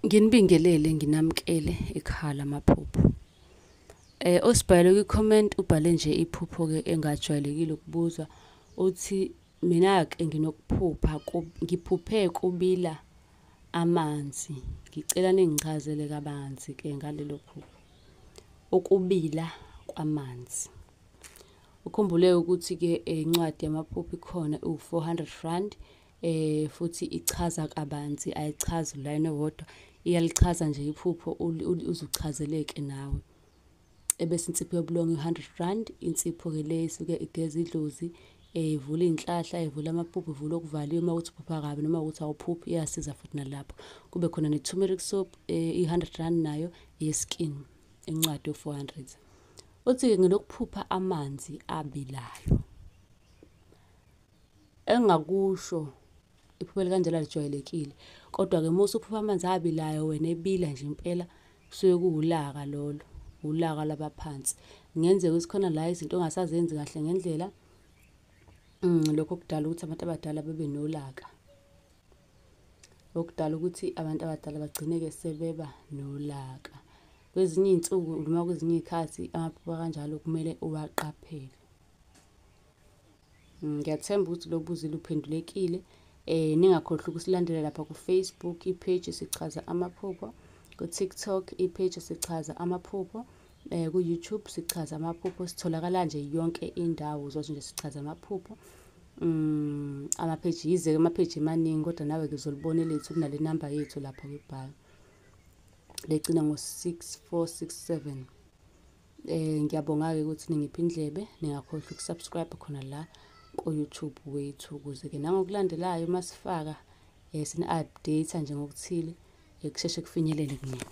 Nginibingelele nginamkele ekhala amaphupho. Osibhale kwi-comment ubhale nje iphupho ke engajwayelekile ukubuzwa uthi mina ke nginokuphupha ngiphuphe kubila amanzi. Ngicela ningichazele kabanzi ke ngalelo phupho. Ukubila kwamanzi. Ukhumbule ukuthi ke incwadi yamaphupho ikhona u400 futhi ichaza kabanzi ayichazi ulayini owodwa iyalichaza nje iphupho uzuchazeleke nawe. Ebese insipho yobulongo u100 insipho ke le isuke igeza idlozi ivula inhlahla ivula amaphupho ivula okuvaliwe mawuthi uphupha kabi noma ukuthi awuphuphi iyasiza futhi nalapho. Kube khona neturmeric soap i100 nayo yeskin incwadi yo400. Uthi nginokuphupha amanzi abilayo. Engakusho iphupho kanjalo lijwayelekile kodwa ke mase uphupha amanzi abilayo wena ebila nje impela kusuke kuwulaka lolo ulaka labaphansi. Ngenzeka ukuthi khona la izinto ongasazenzi kahle ngendlela lokho kudala ukuthi abantu abadala bebe nolaka. Lokudala ukuthi abantu abadala bagcine ke sebeba nolaka. Kwezinye izinsuku noma kwezinye izikhathi amaphupho kanjalo kumele uwaqaphele. Ngiyathemba ukuthi lo buzo luphendulekile. Ningakhohlwa ukusilandela lapha ku Facebook ipage sichaza amaphupho, ku TikTok ipage sichaza amaphupho, ku YouTube sichaza amaphupho sitholakala nje yonke indawo zonke nje sichaza amaphupho. Amapage yize amapage emaningi kodwa nawe ngizolibona lethu kunale number yethu lapha kwibhayo. Lecina ngo6467. Ngiyabonga ke ukuthi ningiphi indlebe ningakhohlwa ukusubscribe khona la ku YouTube wethu ukuze ke nangokulandelayo masifaka sini update nje ngokuthile kusheshe kufinyelele kumina.